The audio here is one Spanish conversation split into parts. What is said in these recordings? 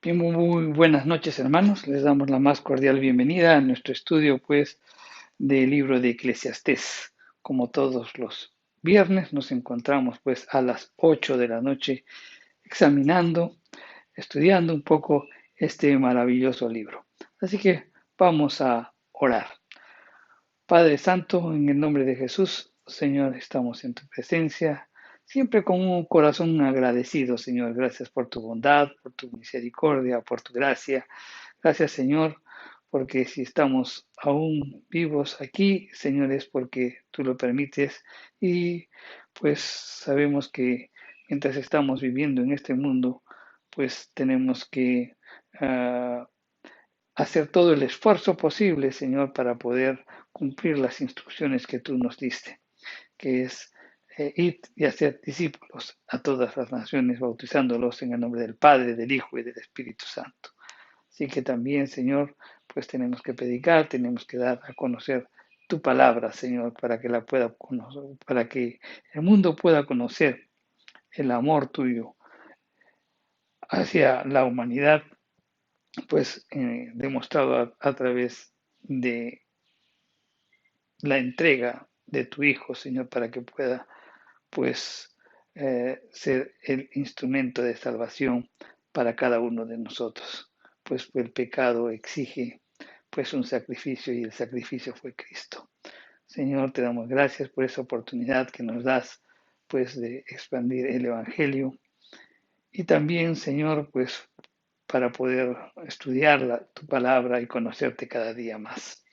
Bien, muy buenas noches, hermanos. Les damos la más cordial bienvenida a nuestro estudio, pues, del libro de Eclesiastés. Como todos los viernes, nos encontramos, pues, a las 8 de la noche examinando, estudiando un poco este maravilloso libro. Así que vamos a orar. Padre Santo, en el nombre de Jesús, Señor, estamos en tu presencia, siempre con un corazón agradecido, Señor. Gracias por tu bondad, por tu misericordia, por tu gracia. Gracias, Señor, porque si estamos aún vivos aquí, Señor, es porque tú lo permites y pues sabemos que mientras estamos viviendo en este mundo, pues tenemos que hacer todo el esfuerzo posible, Señor, para poder cumplir las instrucciones que tú nos diste, que es ir y hacer discípulos a todas las naciones, bautizándolos en el nombre del Padre, del Hijo y del Espíritu Santo. Así que también, Señor, pues tenemos que predicar, tenemos que dar a conocer tu palabra, Señor, para que la pueda conocer, para que el mundo pueda conocer el amor tuyo hacia la humanidad, pues demostrado a través de la entrega de tu Hijo, Señor, para que pueda, pues, ser el instrumento de salvación para cada uno de nosotros. Pues el pecado exige, pues, un sacrificio y el sacrificio fue Cristo. Señor, te damos gracias por esa oportunidad que nos das, pues, de expandir el Evangelio y también, Señor, pues, para poder estudiar tu palabra y conocerte cada día más.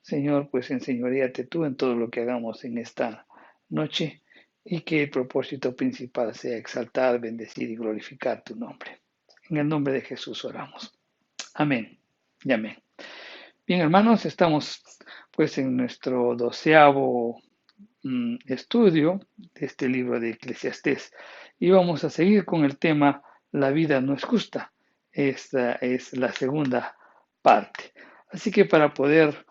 Señor, pues enseñoríate tú en todo lo que hagamos en esta noche y que el propósito principal sea exaltar, bendecir y glorificar tu nombre. En el nombre de Jesús oramos. Amén y amén. Bien, hermanos, estamos pues en nuestro 12º estudio de este libro de Eclesiastés y vamos a seguir con el tema La vida no es justa. Esta es la segunda parte. Así que para poder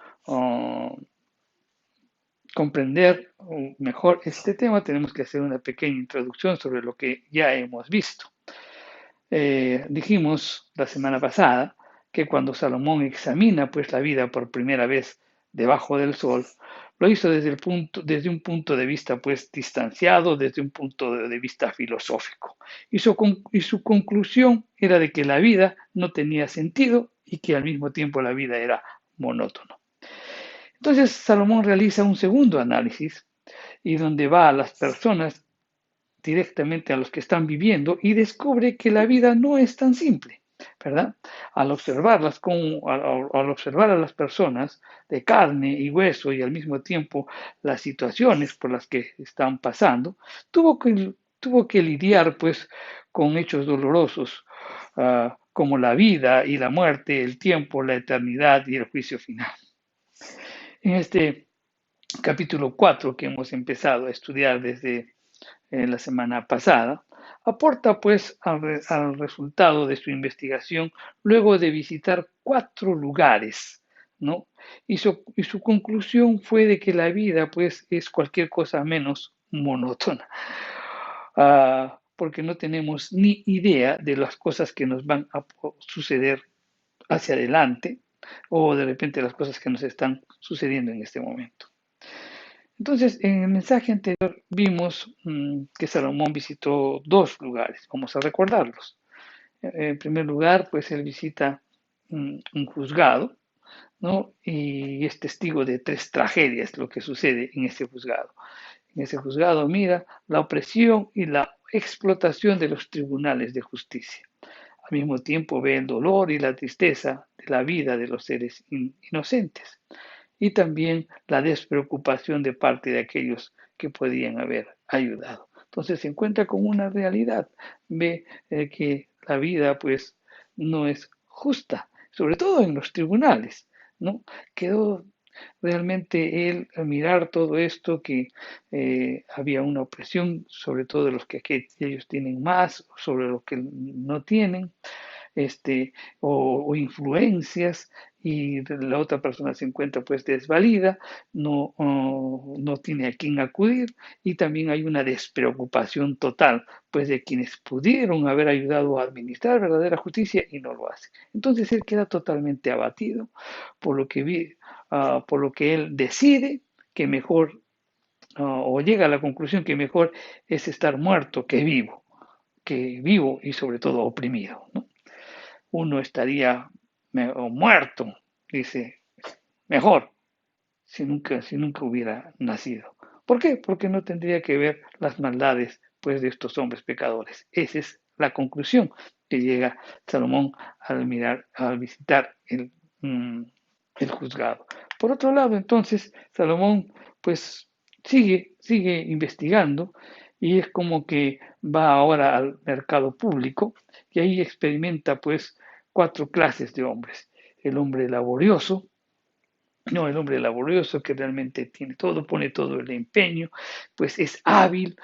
comprender mejor este tema, tenemos que hacer una pequeña introducción sobre lo que ya hemos visto. Dijimos la semana pasada que cuando Salomón examina pues la vida por primera vez debajo del sol, lo hizo desde un punto de vista pues distanciado, desde un punto de vista filosófico. Y su conclusión era de que la vida no tenía sentido y que al mismo tiempo la vida era monótona. Entonces Salomón realiza un segundo análisis y donde va a las personas directamente a los que están viviendo y descubre que la vida no es tan simple, ¿verdad? Al observar a las personas de carne y hueso y al mismo tiempo las situaciones por las que están pasando, tuvo que lidiar pues con hechos dolorosos como la vida y la muerte, el tiempo, la eternidad y el juicio final. En este capítulo 4 que hemos empezado a estudiar desde la semana pasada, aporta pues al resultado de su investigación luego de visitar 4 lugares, ¿no? Y su conclusión fue de que la vida pues es cualquier cosa menos monótona, porque no tenemos ni idea de las cosas que nos van a suceder hacia adelante o de repente las cosas que nos están sucediendo en este momento. Entonces, en el mensaje anterior vimos que Salomón visitó 2 lugares, vamos a recordarlos. En primer lugar, pues él visita un juzgado, ¿no? Y es testigo de 3 tragedias lo que sucede en ese juzgado. En ese juzgado mira la opresión y la explotación de los tribunales de justicia. Al mismo tiempo ve el dolor y la tristeza de la vida de los seres inocentes y también la despreocupación de parte de aquellos que podían haber ayudado. Entonces se encuentra con una realidad, ve que la vida pues no es justa, sobre todo en los tribunales, ¿no? Quedó realmente él al mirar todo esto que había una opresión sobre todo de los que ellos tienen más, sobre los que no tienen, o influencias y la otra persona se encuentra pues desvalida, no tiene a quién acudir y también hay una despreocupación total pues de quienes pudieron haber ayudado a administrar verdadera justicia y no lo hacen. Entonces él queda totalmente abatido por lo que por lo que él decide que mejor o llega a la conclusión que mejor es estar muerto que vivo y sobre todo oprimido, ¿no? Uno estaría muerto, dice, mejor si nunca hubiera nacido. ¿Por qué? Porque no tendría que ver las maldades pues, de estos hombres pecadores. Esa es la conclusión que llega Salomón al visitar mm, el juzgado. Por otro lado, entonces, Salomón pues sigue investigando y es como que va ahora al mercado público y ahí experimenta pues cuatro clases de hombres. El hombre laborioso, no, el hombre laborioso que realmente tiene todo, pone todo el empeño, pues es hábil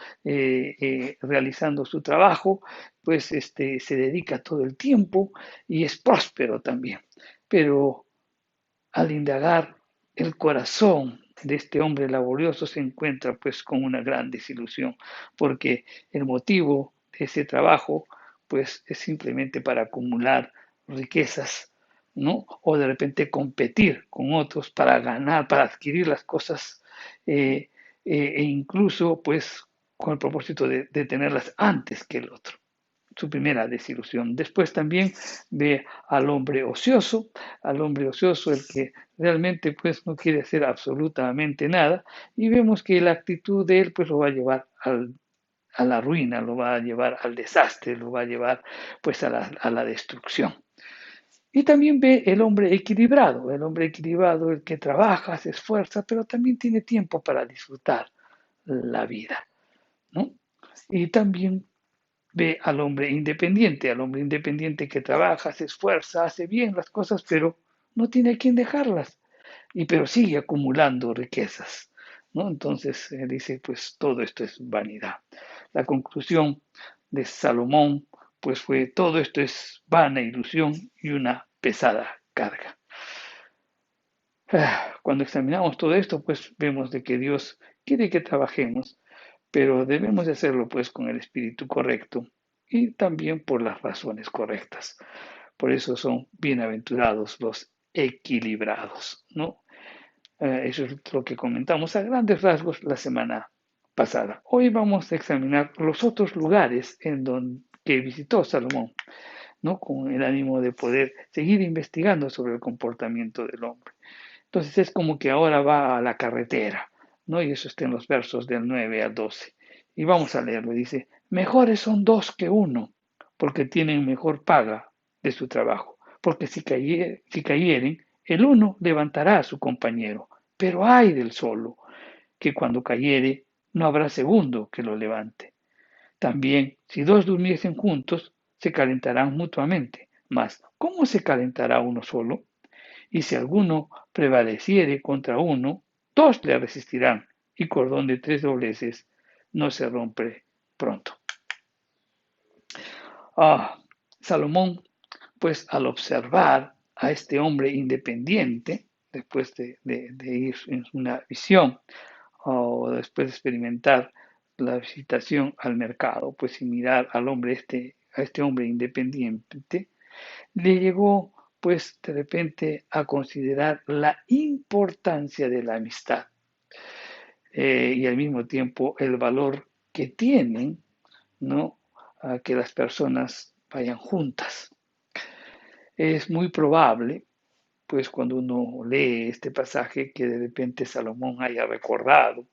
realizando su trabajo, pues se dedica todo el tiempo y es próspero también. Pero al indagar el corazón de este hombre laborioso se encuentra pues con una gran desilusión, porque el motivo de ese trabajo pues es simplemente para acumular riquezas, ¿no? O de repente competir con otros para ganar, para adquirir las cosas e incluso pues con el propósito de tenerlas antes que el otro, su primera desilusión. Después también ve al hombre ocioso, el que realmente pues no quiere hacer absolutamente nada, y vemos que la actitud de él pues lo va a llevar a la ruina, lo va a llevar al desastre, lo va a llevar pues a la destrucción. Y también ve el hombre equilibrado, el que trabaja, se esfuerza, pero también tiene tiempo para disfrutar la vida, ¿no? Y también ve al hombre independiente que trabaja, se esfuerza, hace bien las cosas, pero no tiene a quién dejarlas, pero sigue acumulando riquezas, ¿no? Entonces dice, pues todo esto es vanidad. La conclusión de Salomón, pues fue, todo esto es vana ilusión y una pesada carga. Cuando examinamos todo esto, pues vemos de que Dios quiere que trabajemos, pero debemos de hacerlo pues con el espíritu correcto y también por las razones correctas. Por eso son bienaventurados los equilibrados, ¿no? Eso es lo que comentamos a grandes rasgos la semana pasada. Hoy vamos a examinar los otros lugares en donde que visitó Salomón, ¿no? Con el ánimo de poder seguir investigando sobre el comportamiento del hombre. Entonces es como que ahora va a la carretera, ¿no? Y eso está en los versos del 9 al 12. Y vamos a leerlo. Dice, mejores son dos que uno, porque tienen mejor paga de su trabajo. Porque si cayeren, el uno levantará a su compañero. Pero ay del solo, que cuando cayere, no habrá segundo que lo levante. También, si dos durmiesen juntos, se calentarán mutuamente. Mas, ¿cómo se calentará uno solo? Y si alguno prevaleciere contra uno, dos le resistirán, y cordón de tres dobleces no se rompe pronto. Salomón, pues al observar a este hombre independiente, después de ir en una visión, o después de experimentar la visitación al mercado, pues y mirar al hombre a este hombre independiente, le llegó pues de repente a considerar la importancia de la amistad y al mismo tiempo el valor que tienen, ¿no? A que las personas vayan juntas. Es muy probable, pues cuando uno lee este pasaje, que de repente Salomón haya recordado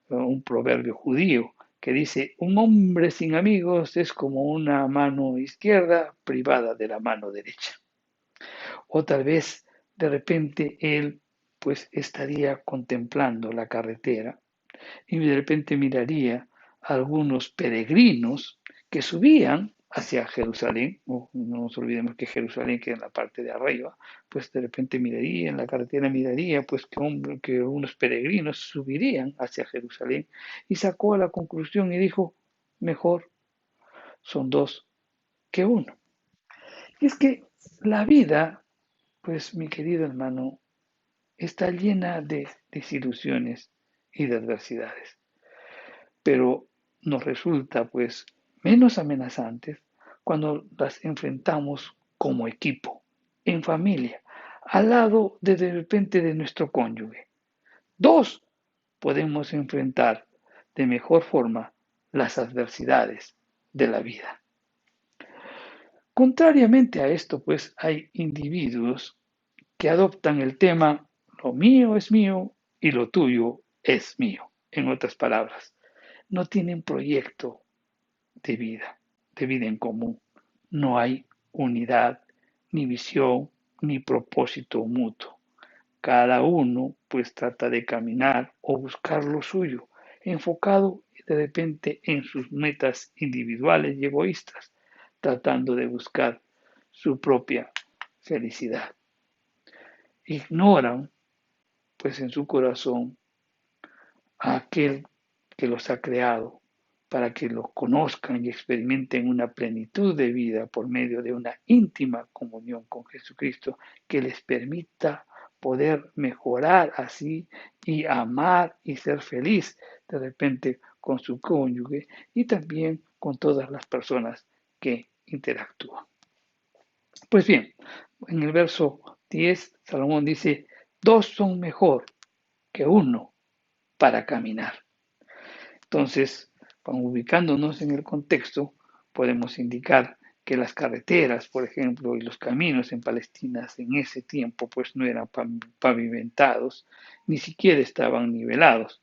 un proverbio judío que dice, un hombre sin amigos es como una mano izquierda privada de la mano derecha. O tal vez de repente él pues estaría contemplando la carretera y de repente miraría a algunos peregrinos que subían hacia Jerusalén, no nos olvidemos que Jerusalén queda en la parte de arriba, pues de repente miraría en la carretera, miraría pues que unos peregrinos subirían hacia Jerusalén y sacó a la conclusión y dijo, mejor son dos que uno. Y es que la vida pues mi querido hermano, está llena de desilusiones y de adversidades, pero nos resulta pues menos amenazantes cuando las enfrentamos como equipo, en familia, al lado de repente de nuestro cónyuge. Dos, podemos enfrentar de mejor forma las adversidades de la vida. Contrariamente a esto, pues hay individuos que adoptan el tema lo mío es mío y lo tuyo es mío. En otras palabras, no tienen proyecto de vida en común. No hay unidad, ni visión, ni propósito mutuo. Cada uno pues trata de caminar o buscar lo suyo, enfocado de repente en sus metas individuales y egoístas, tratando de buscar su propia felicidad. Ignoran pues en su corazón a aquel que los ha creado para que los conozcan y experimenten una plenitud de vida por medio de una íntima comunión con Jesucristo que les permita poder mejorar así y amar y ser feliz de repente con su cónyuge y también con todas las personas que interactúan. Pues bien, en el verso 10, Salomón dice, dos son mejor que uno para caminar. Entonces, ubicándonos en el contexto, podemos indicar que las carreteras, por ejemplo, y los caminos en Palestina en ese tiempo, pues no eran pavimentados, ni siquiera estaban nivelados,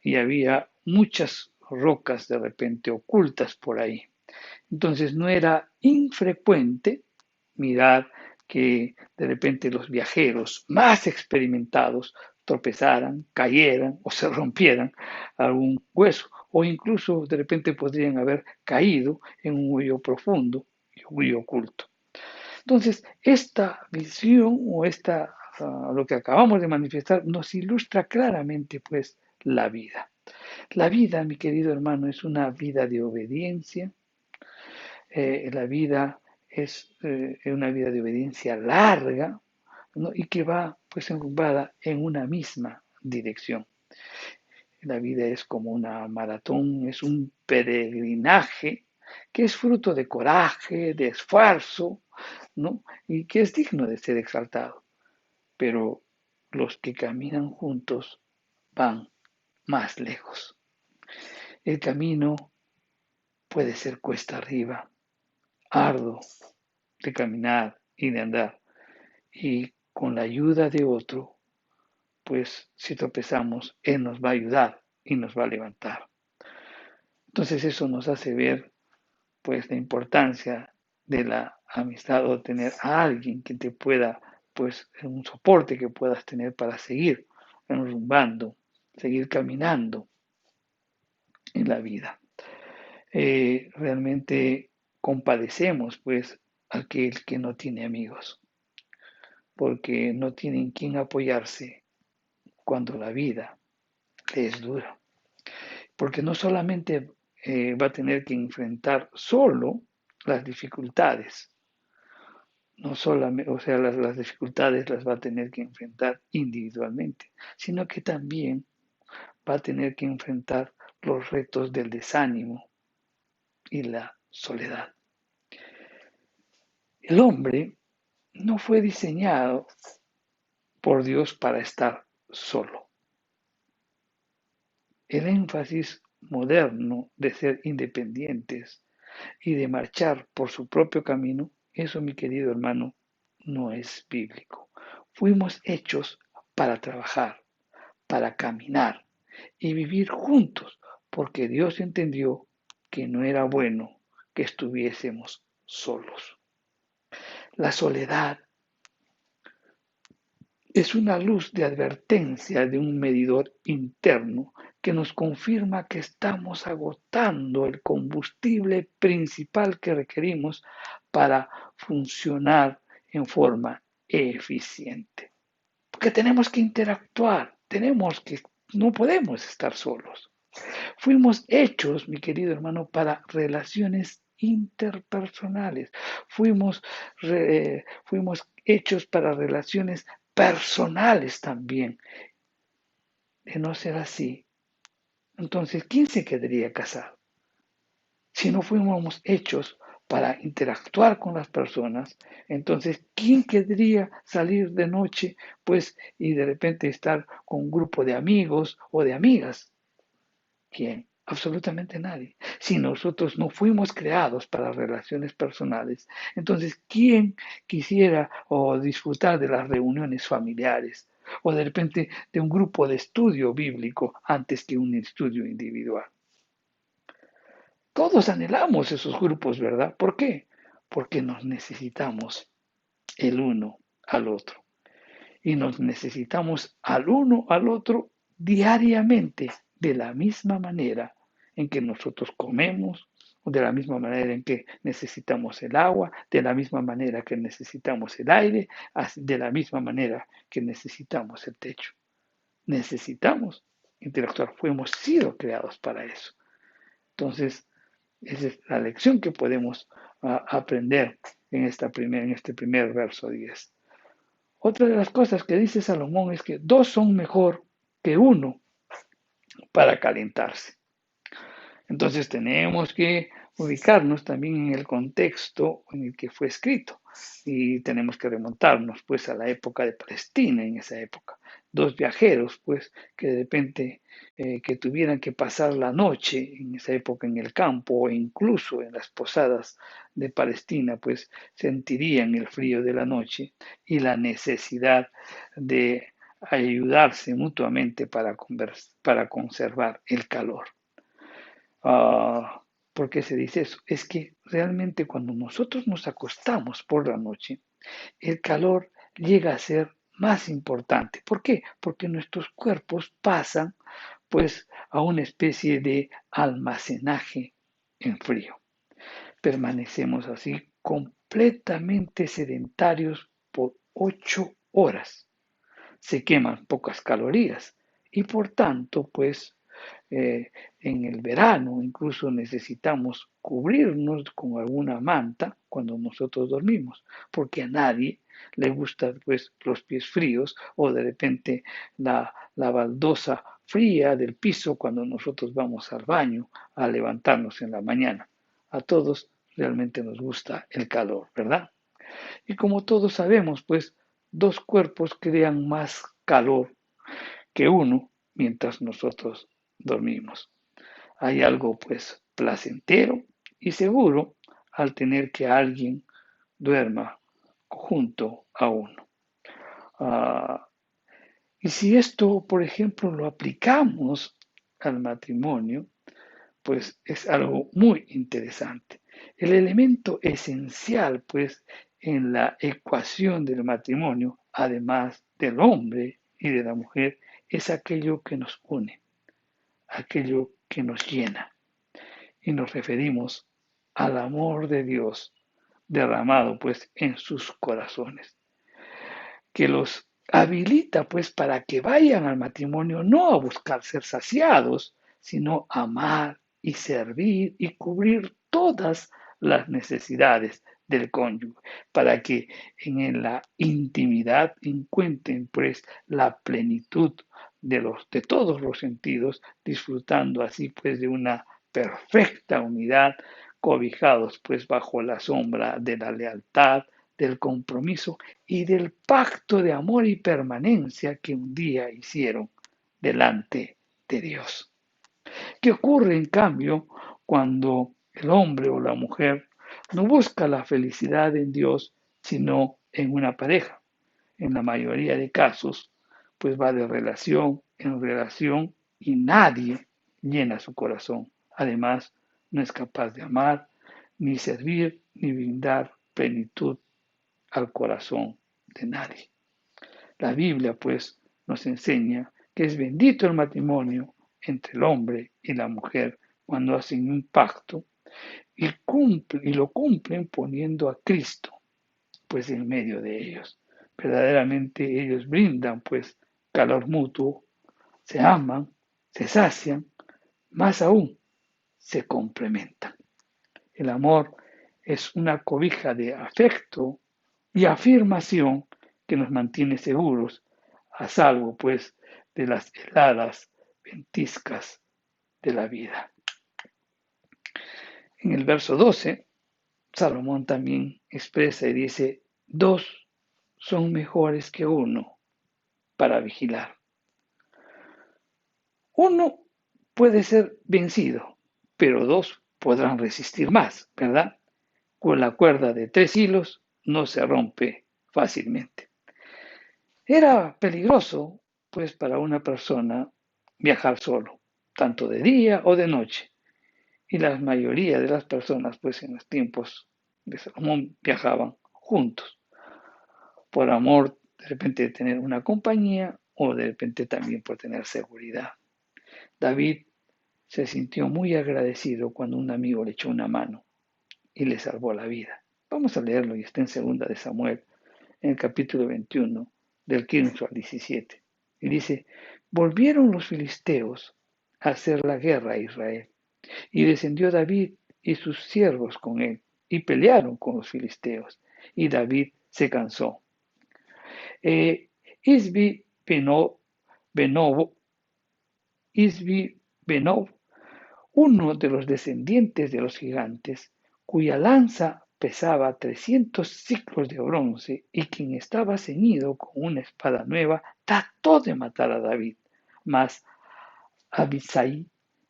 y había muchas rocas de repente ocultas por ahí. Entonces no era infrecuente mirar que de repente los viajeros más experimentados tropezaran, cayeran o se rompieran algún hueso o incluso de repente podrían haber caído en un hoyo profundo y muy oculto. Entonces, esta visión o lo que acabamos de manifestar nos ilustra claramente pues la vida. La vida, mi querido hermano, es una vida de obediencia, la vida es una vida de obediencia larga, ¿no? Y que va pues enrumbada en una misma dirección. La vida es como una maratón, es un peregrinaje que es fruto de coraje, de esfuerzo, ¿no? Y que es digno de ser exaltado. Pero los que caminan juntos van más lejos. El camino puede ser cuesta arriba, arduo de caminar y de andar. Y con la ayuda de otro, pues si tropezamos, Él nos va a ayudar y nos va a levantar. Entonces eso nos hace ver pues la importancia de la amistad o tener a alguien que te pueda, pues un soporte que puedas tener para seguir enrumbando, seguir caminando en la vida. Realmente compadecemos pues a aquel que no tiene amigos, porque no tienen quien apoyarse cuando la vida le es dura. Porque no solamente va a tener que enfrentar solo las dificultades, no solamente, o sea, las dificultades las va a tener que enfrentar individualmente, sino que también va a tener que enfrentar los retos del desánimo y la soledad. El hombre no fue diseñado por Dios para estar solo. El énfasis moderno de ser independientes y de marchar por su propio camino, eso, mi querido hermano, no es bíblico. Fuimos hechos para trabajar, para caminar y vivir juntos, porque Dios entendió que no era bueno que estuviésemos solos. La soledad es una luz de advertencia de un medidor interno que nos confirma que estamos agotando el combustible principal que requerimos para funcionar en forma eficiente. Porque tenemos que interactuar, no podemos estar solos. Fuimos hechos, mi querido hermano, para relaciones interpersonales. Fuimos hechos para relaciones personales también. De no ser así, entonces, ¿quién se quedaría casado? Si no fuéramos hechos para interactuar con las personas, entonces, ¿quién querría salir de noche, pues, y de repente estar con un grupo de amigos o de amigas? ¿Quién? Absolutamente nadie. Si nosotros no fuimos creados para relaciones personales, entonces, ¿quién quisiera o disfrutar de las reuniones familiares o de repente de un grupo de estudio bíblico antes que un estudio individual? Todos anhelamos esos grupos, ¿verdad? ¿Por qué? Porque nos necesitamos el uno al otro. Y nos necesitamos al uno al otro diariamente, de la misma manera en que nosotros comemos, o de la misma manera en que necesitamos el agua, de la misma manera que necesitamos el aire, de la misma manera que necesitamos el techo. Necesitamos interactuar, fuimos sido creados para eso. Entonces, esa es la lección que podemos aprender en este primer verso 10. Otra de las cosas que dice Salomón es que dos son mejor que uno para calentarse. Entonces tenemos que ubicarnos también en el contexto en el que fue escrito y tenemos que remontarnos pues a la época de Palestina en esa época. Dos viajeros pues que de repente que tuvieran que pasar la noche en esa época en el campo o incluso en las posadas de Palestina pues sentirían el frío de la noche y la necesidad de ayudarse mutuamente para conservar el calor. ¿Por qué se dice eso? Es que realmente cuando nosotros nos acostamos por la noche, el calor llega a ser más importante. ¿Por qué? Porque nuestros cuerpos pasan pues a una especie de almacenaje en frío. Permanecemos así completamente sedentarios por 8 horas. Se queman pocas calorías y por tanto pues eh, en el verano incluso necesitamos cubrirnos con alguna manta cuando nosotros dormimos, porque a nadie le gusta pues los pies fríos o de repente la baldosa fría del piso cuando nosotros vamos al baño a levantarnos en la mañana. A todos realmente nos gusta el calor, ¿verdad? Y como todos sabemos, pues dos cuerpos crean más calor que uno mientras nosotros dormimos. Hay algo pues placentero y seguro al tener que alguien duerma junto a uno. Ah, y si esto, por ejemplo, lo aplicamos al matrimonio, pues es algo muy interesante. El elemento esencial, pues, en la ecuación del matrimonio, además del hombre y de la mujer, es aquello que nos une, aquello que nos llena. Y nos referimos al amor de Dios derramado, pues, en sus corazones, que los habilita, pues, para que vayan al matrimonio no a buscar ser saciados, sino amar y servir y cubrir todas las necesidades del cónyuge, para que en la intimidad encuentren pues la plenitud de todos los sentidos, disfrutando así pues de una perfecta unidad, cobijados pues bajo la sombra de la lealtad, del compromiso y del pacto de amor y permanencia que un día hicieron delante de Dios. ¿Qué ocurre, en cambio, cuando el hombre o la mujer no busca la felicidad en Dios, sino en una pareja? En la mayoría de casos, pues va de relación en relación y nadie llena su corazón. Además, no es capaz de amar, ni servir, ni brindar plenitud al corazón de nadie. La Biblia, pues, nos enseña que es bendito el matrimonio entre el hombre y la mujer cuando hacen un pacto y lo cumplen poniendo a Cristo, pues, en medio de ellos. Verdaderamente ellos brindan, pues, calor mutuo, se aman, se sacian, más aún, se complementan. El amor es una cobija de afecto, y afirmación que nos mantiene seguros, a salvo pues de las heladas ventiscas de la vida. En el verso 12, Salomón también expresa y dice, dos son mejores que uno para vigilar. Uno puede ser vencido, pero dos podrán resistir más, ¿verdad? Con la cuerda de 3 hilos no se rompe fácilmente. Era peligroso, pues, para una persona viajar solo, tanto de día o de noche. Y la mayoría de las personas, pues, en los tiempos de Salomón viajaban juntos, por amor de repente de tener una compañía o de repente también por tener seguridad. David se sintió muy agradecido cuando un amigo le echó una mano y le salvó la vida. Vamos a leerlo y está en 2 de Samuel, en el capítulo 21, del 15 al 17. Y dice, volvieron los filisteos a hacer la guerra a Israel, y descendió David y sus siervos con él, y pelearon con los filisteos, y David se cansó. Isbi Benob, uno de los descendientes de los gigantes, cuya lanza pesaba 300 siclos de bronce y quien estaba ceñido con una espada nueva, trató de matar a David. Mas Abisai,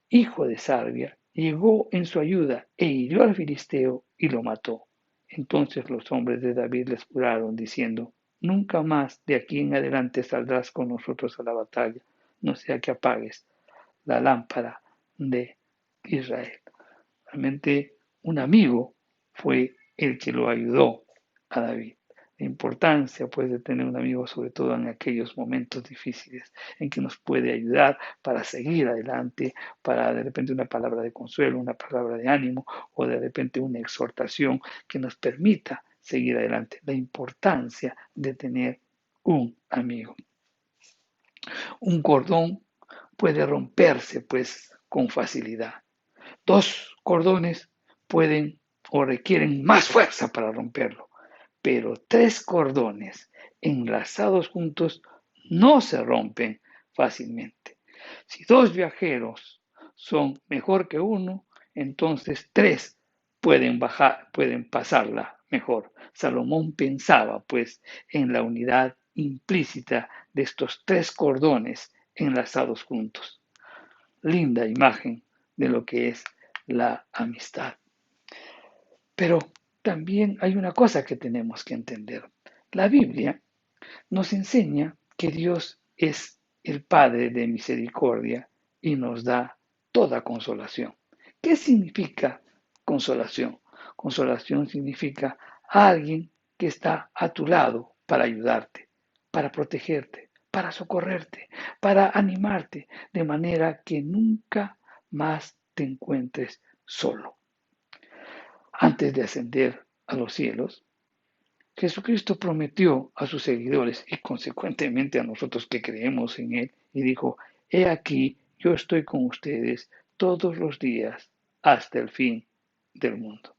hijo de Sarbia, llegó en su ayuda e hirió al filisteo y lo mató. Entonces los hombres de David les juraron, diciendo, nunca más de aquí en adelante saldrás con nosotros a la batalla, no sea que apagues la lámpara de Israel. Realmente un amigo fue el que lo ayudó a David. La importancia pues de tener un amigo, sobre todo en aquellos momentos difíciles en que nos puede ayudar para seguir adelante, para de repente una palabra de consuelo, una palabra de ánimo o de repente una exhortación que nos permita seguir adelante. La importancia de tener un amigo. Un cordón puede romperse pues con facilidad. Dos cordones pueden o requieren más fuerza para romperlo, pero 3 cordones enlazados juntos no se rompen fácilmente. Si 2 viajeros son mejor que uno, entonces 3 pueden pasarla mejor. Salomón pensaba pues en la unidad implícita de estos 3 cordones enlazados juntos. Linda imagen de lo que es la amistad. Pero también hay una cosa que tenemos que entender. La Biblia nos enseña que Dios es el Padre de misericordia y nos da toda consolación. ¿Qué significa consolación? Consolación significa alguien que está a tu lado para ayudarte, para protegerte, para socorrerte, para animarte, de manera que nunca más te encuentres solo. Antes de ascender a los cielos, Jesucristo prometió a sus seguidores y consecuentemente a nosotros que creemos en Él y dijo, he aquí, yo estoy con ustedes todos los días hasta el fin del mundo.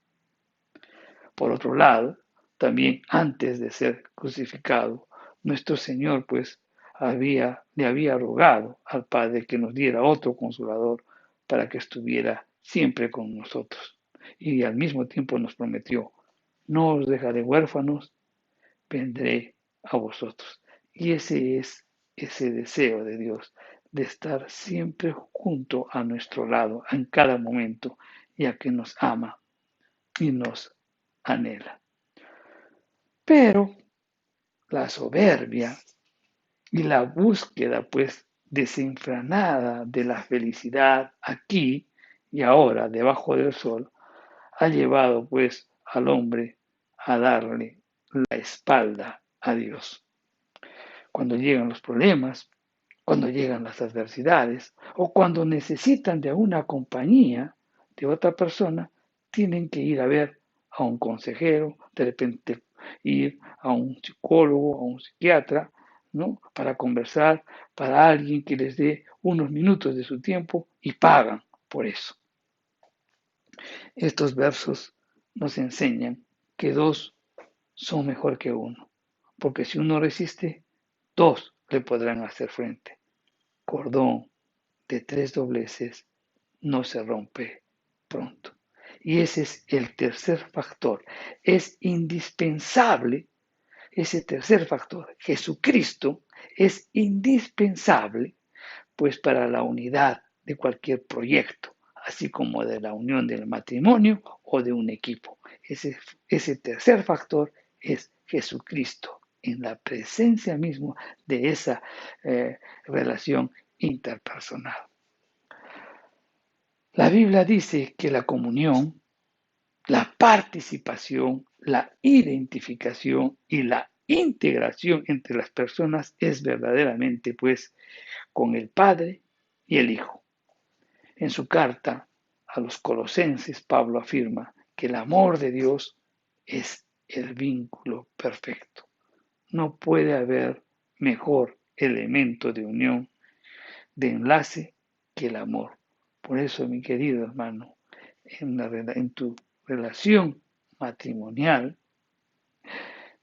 Por otro lado, también antes de ser crucificado, nuestro Señor pues le había rogado al Padre que nos diera otro consolador para que estuviera siempre con nosotros. Y al mismo tiempo nos prometió, no os dejaré huérfanos, vendré a vosotros. Y ese es ese deseo de Dios, de estar siempre junto a nuestro lado en cada momento, ya que nos ama y nos anhela. Pero la soberbia y la búsqueda pues desenfrenada de la felicidad aquí y ahora debajo del sol ha llevado pues al hombre a darle la espalda a Dios. Cuando llegan los problemas, cuando llegan las adversidades o cuando necesitan de una compañía de otra persona, tienen que ir a ver a un consejero, de repente ir a un psicólogo, a un psiquiatra, ¿no? Para conversar, para alguien que les dé unos minutos de su tiempo y pagan por eso. Estos versos nos enseñan que dos son mejor que uno, porque si uno resiste, dos le podrán hacer frente. Cordón de tres dobleces no se rompe pronto. Y ese es el tercer factor. Es indispensable ese tercer factor. Jesucristo es indispensable pues para la unidad de cualquier proyecto, así como de la unión del matrimonio o de un equipo. Ese tercer factor es Jesucristo en la presencia misma de esa relación interpersonal. La Biblia dice que la comunión, la participación, la identificación y la integración entre las personas es verdaderamente pues con el Padre y el Hijo. En su carta a los Colosenses, Pablo afirma que el amor de Dios es el vínculo perfecto. No puede haber mejor elemento de unión, de enlace, que el amor. Por eso, mi querido hermano, en tu relación matrimonial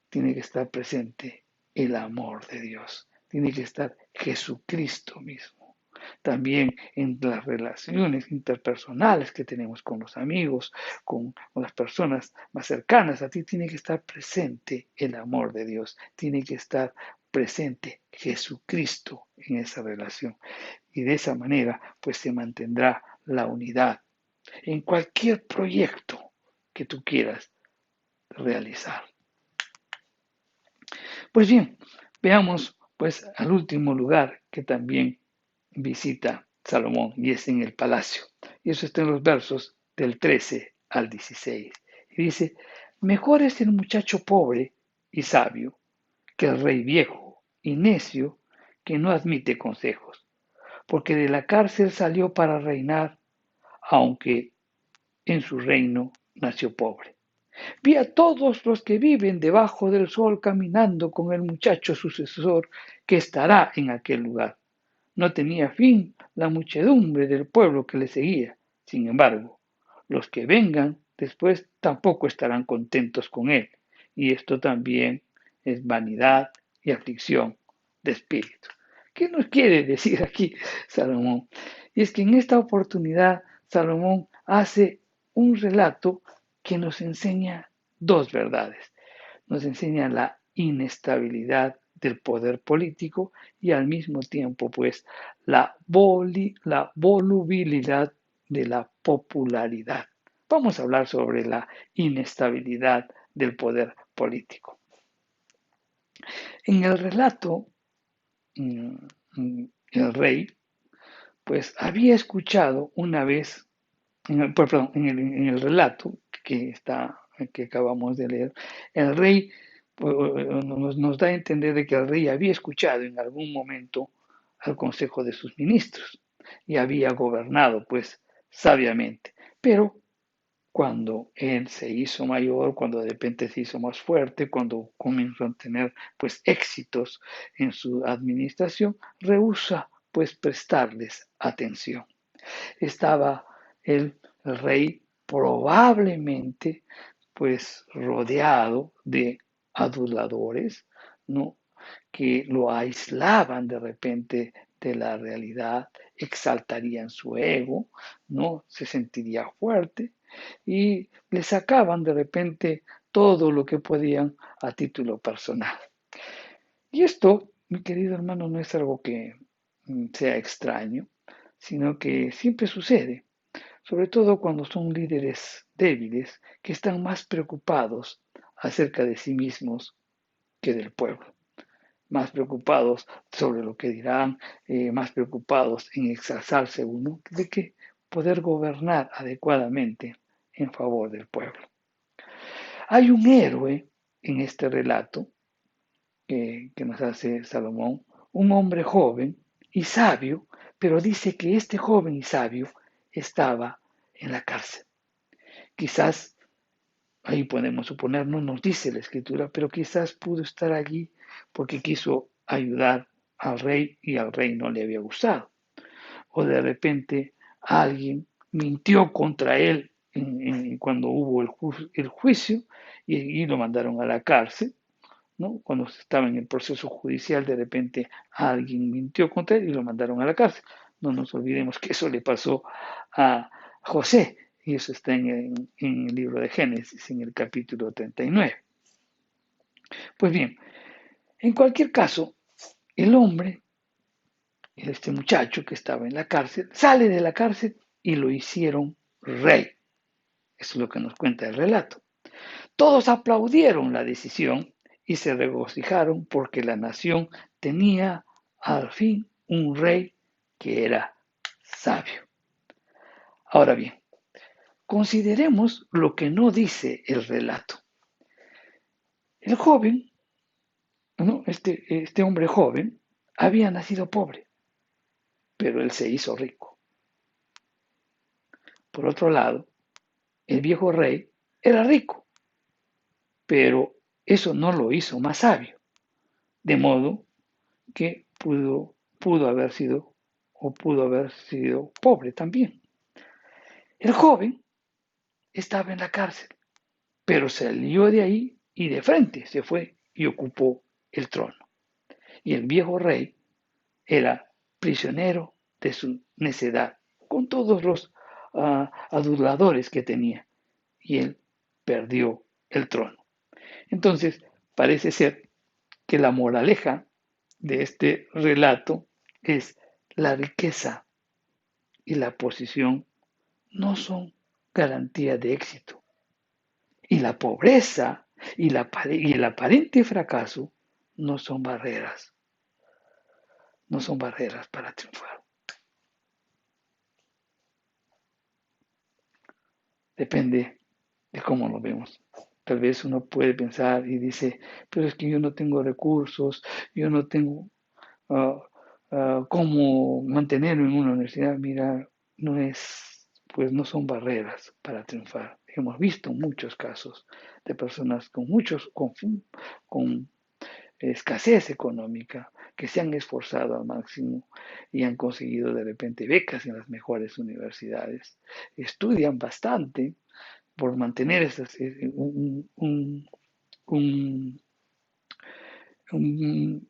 tiene que estar presente el amor de Dios, tiene que estar Jesucristo mismo. También en las relaciones interpersonales que tenemos con los amigos, con las personas más cercanas a ti, tiene que estar presente el amor de Dios, tiene que estar presente Jesucristo en esa relación. Y de esa manera, pues se mantendrá la unidad en cualquier proyecto que tú quieras realizar. Pues bien, veamos pues al último lugar que también visita Salomón y es en el palacio. Y eso está en los versos del 13 al 16. Y dice, mejor es el muchacho pobre y sabio que el rey viejo y necio que no admite consejos, porque de la cárcel salió para reinar, aunque en su reino nació pobre. Vi a todos los que viven debajo del sol caminando con el muchacho sucesor que estará en aquel lugar. No tenía fin la muchedumbre del pueblo que le seguía. Sin embargo, los que vengan después tampoco estarán contentos con él. Y esto también es vanidad y aflicción de espíritu. ¿Qué nos quiere decir aquí Salomón? Y es que en esta oportunidad Salomón hace un relato que nos enseña dos verdades. Nos enseña la inestabilidad del poder político y al mismo tiempo pues la volubilidad de la popularidad. Vamos a hablar sobre la inestabilidad del poder político. En el relato, el rey pues había escuchado una vez, en el relato que acabamos de leer, el rey nos da a entender de que el rey había escuchado en algún momento al consejo de sus ministros y había gobernado pues sabiamente. Pero cuando él se hizo mayor, cuando de repente se hizo más fuerte, cuando comenzó a tener pues éxitos en su administración, rehúsa pues prestarles atención. Estaba el rey probablemente pues rodeado de aduladores, ¿no? Que lo aislaban de repente de la realidad, exaltarían su ego, ¿no? Se sentiría fuerte y le sacaban de repente todo lo que podían a título personal. Y esto, mi querido hermano, no es algo que sea extraño, sino que siempre sucede, sobre todo cuando son líderes débiles que están más preocupados acerca de sí mismos que del pueblo, más preocupados sobre lo que dirán, más preocupados en exalzarse uno, de que poder gobernar adecuadamente en favor del pueblo. Hay un héroe en este relato que nos hace Salomón, un hombre joven y sabio, pero dice que este joven y sabio estaba en la cárcel. Quizás, ahí podemos suponer, no nos dice la escritura, pero quizás pudo estar allí porque quiso ayudar al rey y al rey no le había gustado. O de repente alguien mintió contra él cuando hubo el juicio y lo mandaron a la cárcel, ¿no? Cuando estaba en el proceso judicial, de repente alguien mintió contra él y lo mandaron a la cárcel. No nos olvidemos que eso le pasó a José, y eso está en el libro de Génesis, en el capítulo 39. Pues bien, en cualquier caso, el hombre, este muchacho que estaba en la cárcel, sale de la cárcel y lo hicieron rey. Eso es lo que nos cuenta el relato. Todos aplaudieron la decisión y se regocijaron porque la nación tenía al fin un rey que era sabio. Ahora bien, consideremos lo que no dice el relato. El joven, ¿no? este hombre joven, había nacido pobre, pero él se hizo rico. Por otro lado, el viejo rey era rico, pero eso no lo hizo más sabio, de modo que pudo haber sido pobre también. El joven estaba en la cárcel, pero salió de ahí y de frente se fue y ocupó el trono. Y el viejo rey era prisionero de su necedad, con todos los aduladores que tenía, y él perdió el trono. Entonces, parece ser que la moraleja de este relato es la riqueza y la posición no son garantía de éxito. Y la pobreza y el aparente fracaso no son barreras, no son barreras para triunfar. Depende de cómo lo vemos. Tal vez uno puede pensar y dice, pero es que yo no tengo recursos, yo no tengo uh, cómo mantenerme en una universidad. Mira, pues no son barreras para triunfar. Hemos visto muchos casos de personas con escasez económica que se han esforzado al máximo y han conseguido de repente becas en las mejores universidades. Estudian bastante por mantener un, un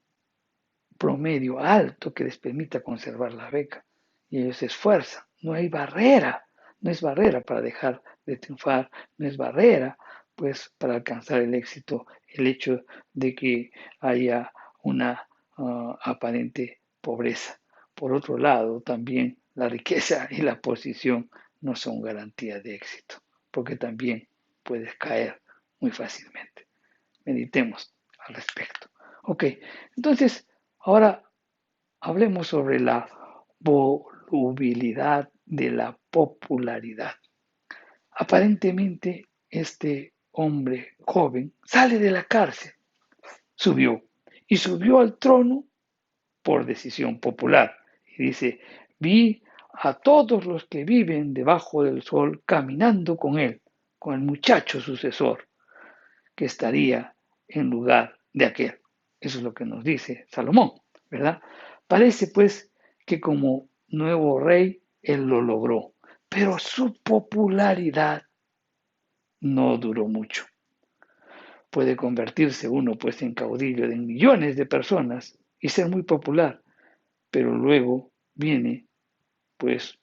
promedio alto que les permita conservar la beca. Y ellos se esfuerzan. No hay barrera, no es barrera para dejar de triunfar, no es barrera pues para alcanzar el éxito el hecho de que haya una aparente pobreza. Por otro lado, también la riqueza y la posición no son garantía de éxito, porque también puedes caer muy fácilmente. Meditemos al respecto. Ok, entonces ahora hablemos sobre la volubilidad de la popularidad. Aparentemente, este hombre joven sale de la cárcel, subió al trono por decisión popular. Y dice, vi a todos los que viven debajo del sol caminando con él, con el muchacho sucesor, que estaría en lugar de aquel. Eso es lo que nos dice Salomón, ¿verdad? Parece pues que como nuevo rey él lo logró, pero su popularidad no duró mucho. Puede convertirse uno pues en caudillo de millones de personas y ser muy popular, pero luego viene pues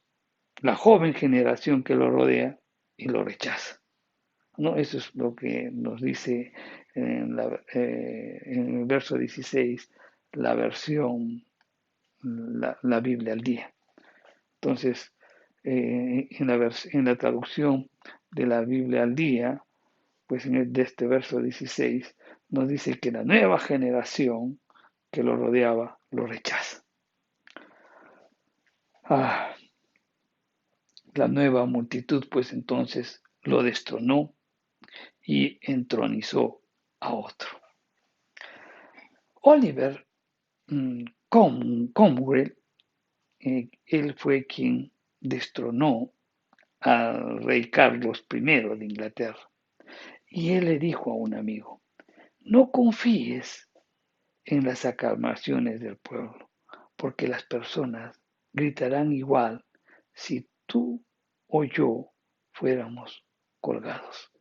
la joven generación que lo rodea y lo rechaza. ¿No? Eso es lo que nos dice en el verso 16 la versión, la Biblia al día. Entonces, en la traducción de la Biblia al día, pues de este verso 16, nos dice que la nueva generación que lo rodeaba lo rechaza. Ah, la nueva multitud, pues entonces lo destronó y entronizó a otro. Oliver Cromwell, él fue quien destronó al rey Carlos I de Inglaterra. Y él le dijo a un amigo, no confíes en las aclamaciones del pueblo, porque las personas gritarán igual si tú o yo fuéramos colgados.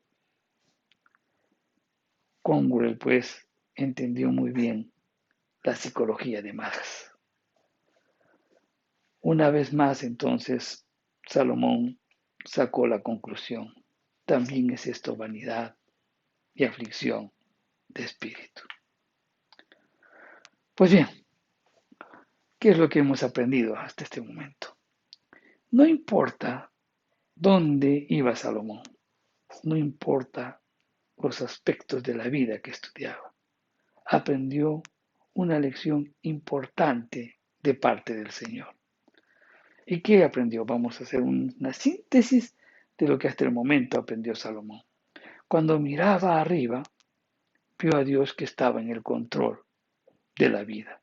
Cromwell, pues, entendió muy bien la psicología de Marx. Una vez más, entonces, Salomón sacó la conclusión. También es esto vanidad y aflicción de espíritu. Pues bien, ¿qué es lo que hemos aprendido hasta este momento? No importa dónde iba Salomón, no importa los aspectos de la vida que estudiaba, aprendió una lección importante de parte del Señor. ¿Y qué aprendió? Vamos a hacer una síntesis de lo que hasta el momento aprendió Salomón. Cuando miraba arriba, vio a Dios que estaba en el control de la vida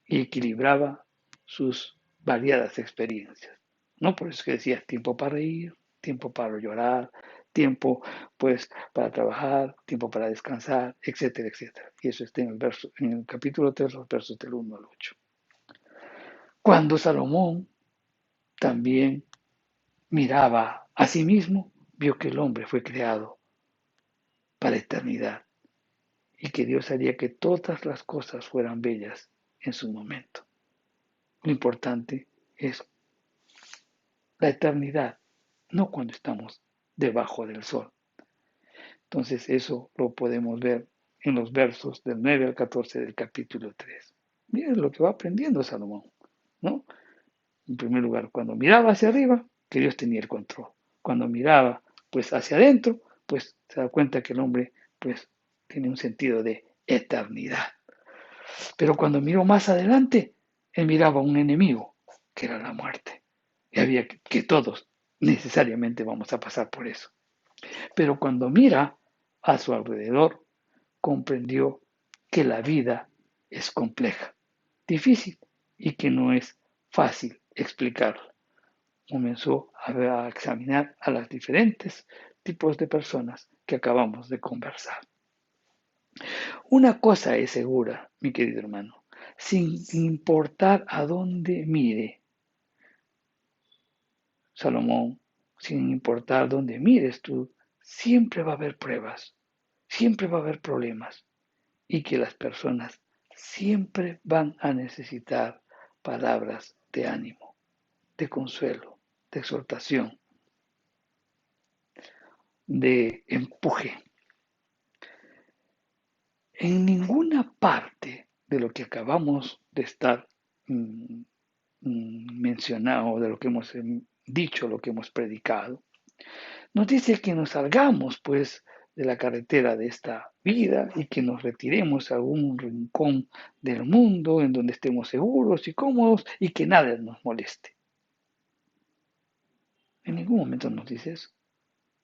y equilibraba sus variadas experiencias. ¿No? Por eso que decía tiempo para reír, tiempo para llorar, tiempo pues para trabajar, tiempo para descansar, etcétera, etcétera. Y eso está en el capítulo 3, los versos del 1 al 8. Cuando Salomón también miraba a sí mismo, vio que el hombre fue creado para la eternidad y que Dios haría que todas las cosas fueran bellas en su momento. Lo importante es la eternidad, no cuando estamos debajo del sol. Entonces eso lo podemos ver en los versos del 9 al 14 del capítulo 3. Miren lo que va aprendiendo Salomón, ¿no? En primer lugar, cuando miraba hacia arriba, que Dios tenía el control. Cuando miraba pues hacia adentro, pues se da cuenta que el hombre pues tiene un sentido de eternidad. Pero cuando miró más adelante, él miraba a un enemigo, que era la muerte. Y había que todos necesariamente vamos a pasar por eso. Pero cuando mira a su alrededor, comprendió que la vida es compleja, difícil y que no es fácil explicarla. Comenzó a examinar a los diferentes tipos de personas que acabamos de conversar. Una cosa es segura, mi querido hermano, sin importar a dónde mire, Salomón, sin importar dónde mires tú, siempre va a haber pruebas, siempre va a haber problemas y que las personas siempre van a necesitar palabras de ánimo, de consuelo, de exhortación, de empuje. En ninguna parte de lo que acabamos de estar mencionado, de lo que hemos dicho, lo que hemos predicado, nos dice que nos salgamos pues de la carretera de esta vida y que nos retiremos a algún rincón del mundo en donde estemos seguros y cómodos y que nada nos moleste. En ningún momento nos dice eso.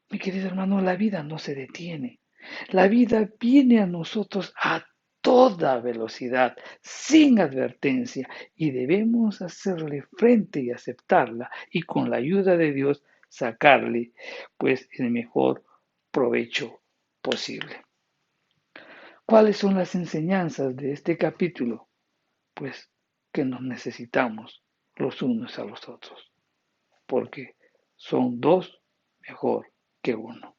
Mi querido hermano, la vida no se detiene. La vida viene a nosotros a toda velocidad, sin advertencia, y debemos hacerle frente y aceptarla, y con la ayuda de Dios sacarle, pues, el mejor provecho posible. ¿Cuáles son las enseñanzas de este capítulo? Pues que nos necesitamos los unos a los otros, porque son dos mejor que uno.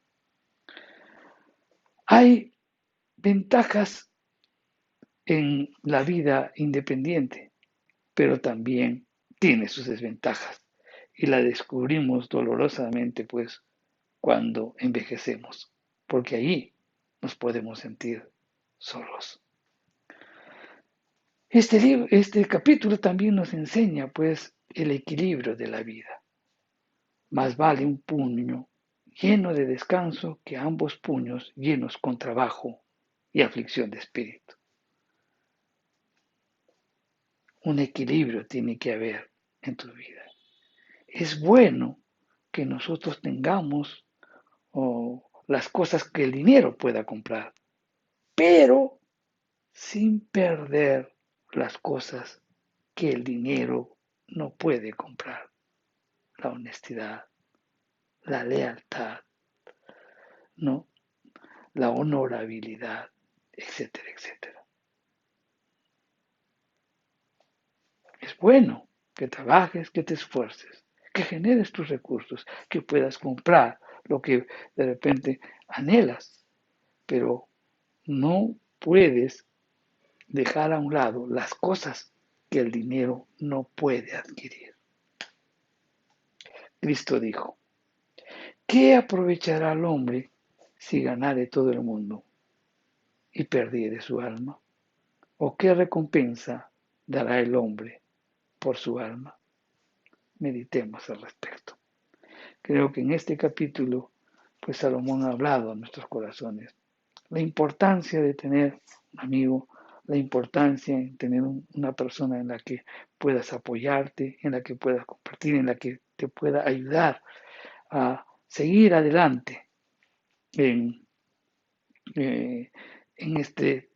Hay ventajas en la vida independiente, pero también tiene sus desventajas y la descubrimos dolorosamente pues cuando envejecemos, porque ahí nos podemos sentir solos. Este capítulo también nos enseña pues el equilibrio de la vida. Más vale un puño lleno de descanso que ambos puños llenos con trabajo y aflicción de espíritu. Un equilibrio tiene que haber en tu vida. Es bueno que nosotros tengamos las cosas que el dinero pueda comprar, pero sin perder las cosas que el dinero no puede comprar. La honestidad, la lealtad, ¿no? La honorabilidad, etcétera, etcétera. Es bueno que trabajes, que te esfuerces, que generes tus recursos, que puedas comprar lo que de repente anhelas, pero no puedes dejar a un lado las cosas que el dinero no puede adquirir. Cristo dijo, ¿qué aprovechará el hombre si ganare todo el mundo y perdiere su alma? ¿O qué recompensa dará el hombre por su alma? Meditemos al respecto. Creo que en este capítulo, pues Salomón ha hablado a nuestros corazones. La importancia de tener un amigo, la importancia de tener una persona en la que puedas apoyarte, en la que puedas compartir, en la que te pueda ayudar a seguir adelante en, en este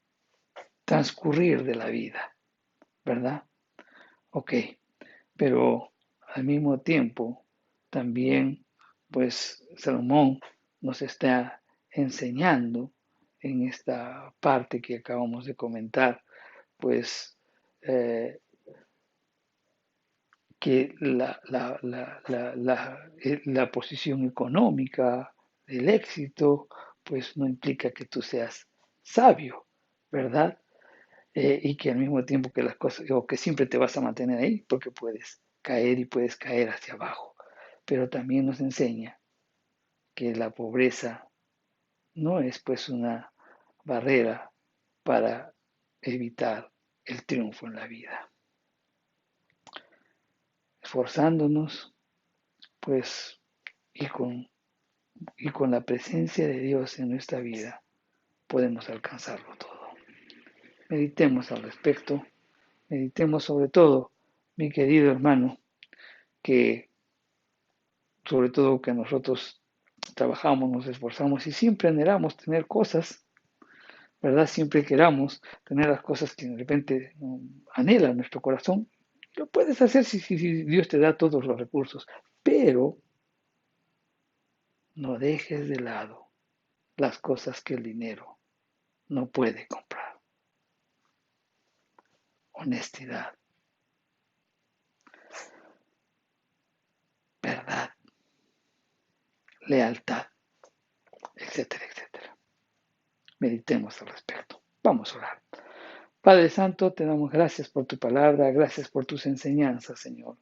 transcurrir de la vida, ¿verdad? Ok, pero al mismo tiempo también pues Salomón nos está enseñando en esta parte que acabamos de comentar, pues que la posición económica, el éxito, pues no implica que tú seas sabio, ¿verdad? Y que al mismo tiempo que las cosas, o que siempre te vas a mantener ahí, porque puedes caer y puedes caer hacia abajo. Pero también nos enseña que la pobreza no es pues una barrera para evitar el triunfo en la vida. Esforzándonos, pues, y con la presencia de Dios en nuestra vida, podemos alcanzarlo todo. Meditemos al respecto, meditemos sobre todo, mi querido hermano, que sobre todo que nosotros trabajamos, nos esforzamos y siempre anhelamos tener cosas, ¿verdad? Siempre queramos tener las cosas que de repente anhela nuestro corazón. Lo puedes hacer si Dios te da todos los recursos, pero no dejes de lado las cosas que el dinero no puede comprar. Honestidad, verdad, lealtad, etcétera, etcétera. Meditemos al respecto. Vamos a orar. Padre Santo, te damos gracias por tu palabra, gracias por tus enseñanzas, Señor.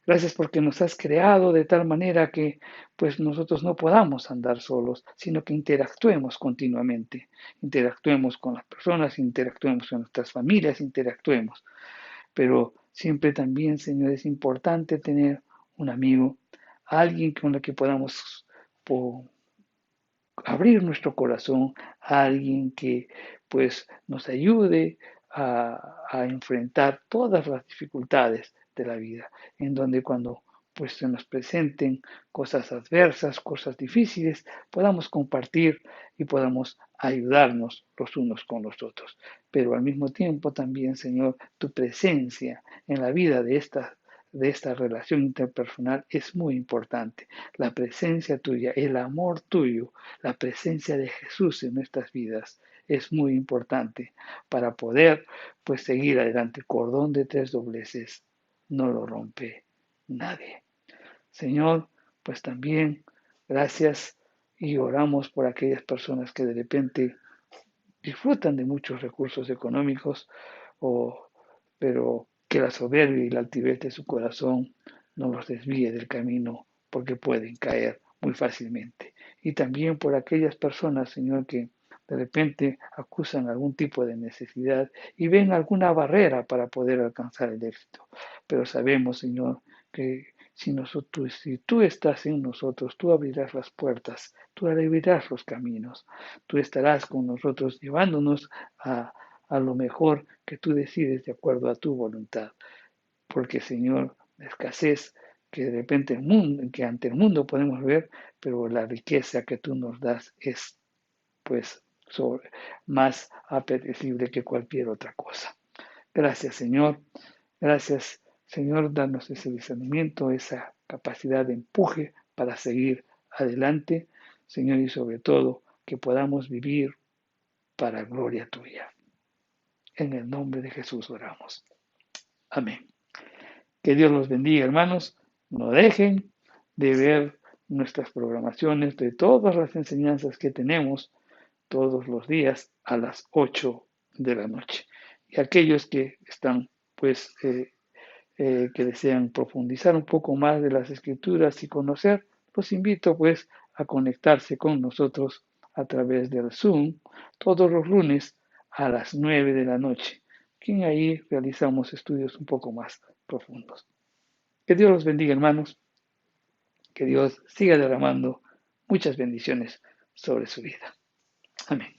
Gracias porque nos has creado de tal manera que pues nosotros no podamos andar solos, sino que interactuemos continuamente. Interactuemos con las personas, interactuemos con nuestras familias, interactuemos. Pero siempre también, Señor, es importante tener un amigo, alguien con el que podamos abrir nuestro corazón, a alguien que pues nos ayude a enfrentar todas las dificultades de la vida, en donde cuando pues se nos presenten cosas adversas, cosas difíciles, podamos compartir y podamos ayudarnos los unos con los otros. Pero al mismo tiempo también, Señor, tu presencia en la vida de esta relación interpersonal es muy importante. La presencia tuya, el amor tuyo, la presencia de Jesús en nuestras vidas es muy importante para poder pues seguir adelante. El cordón de tres dobleces no lo rompe nadie. Señor, pues también gracias y oramos por aquellas personas que de repente disfrutan de muchos recursos económicos, pero que la soberbia y la altivez de su corazón no los desvíe del camino porque pueden caer muy fácilmente. Y también por aquellas personas, Señor, que de repente acusan algún tipo de necesidad y ven alguna barrera para poder alcanzar el éxito. Pero sabemos, Señor, que si tú estás en nosotros, tú abrirás las puertas, tú abrirás los caminos, tú estarás con nosotros llevándonos a lo mejor que tú decides de acuerdo a tu voluntad. Porque, Señor, la escasez que de repente que ante el mundo podemos ver, pero la riqueza que tú nos das es pues más apetecible que cualquier otra cosa. Gracias, Señor. Gracias, Señor, danos ese discernimiento, esa capacidad de empuje para seguir adelante, Señor, y sobre todo que podamos vivir para gloria tuya. En el nombre de Jesús oramos. Amén. Que Dios los bendiga, hermanos. No dejen de ver nuestras programaciones de todas las enseñanzas que tenemos todos los días a las 8 de la noche. Y aquellos que están, pues, que desean profundizar un poco más de las escrituras y conocer, los invito, pues, a conectarse con nosotros a través del Zoom todos los lunes a las 9 de la noche, que ahí realizamos estudios un poco más profundos. Que Dios los bendiga, hermanos, que Dios siga derramando muchas bendiciones sobre su vida. Amén.